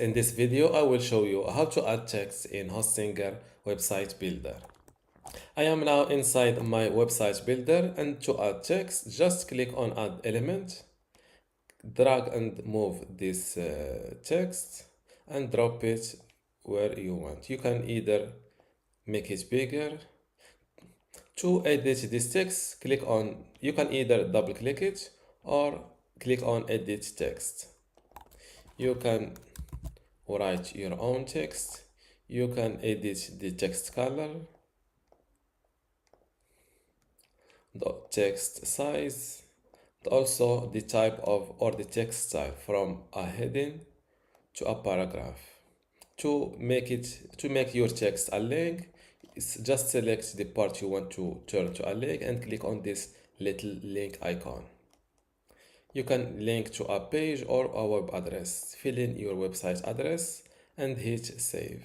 In this video, I will show you how to add text in Hostinger website builder. I am now inside my website builder, and to add text, just click on add element, drag and move this text and drop it where you want. You can either make it bigger. To edit this text, you can either double click it or click on edit text. You can write your own text. You can edit the text color, the text size, also the type of or the text style from a heading to a paragraph. To make your text a link, just select the part you want to turn to a link and click on this little link icon. You can link to a page or a web address. Fill in your website address and hit save.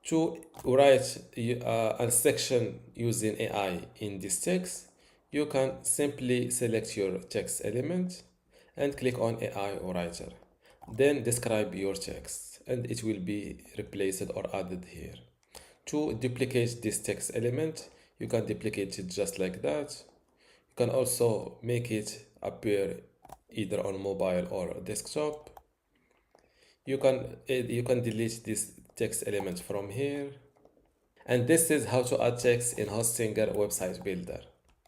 To write a section using AI in this text, you can simply select your text element and click on AI writer. Then describe your text and it will be replaced or added here. To duplicate this text element, you can duplicate it just like that. You can also make it appear either on mobile or desktop. You can delete this text element from here. And this is how to add text in Hostinger website builder.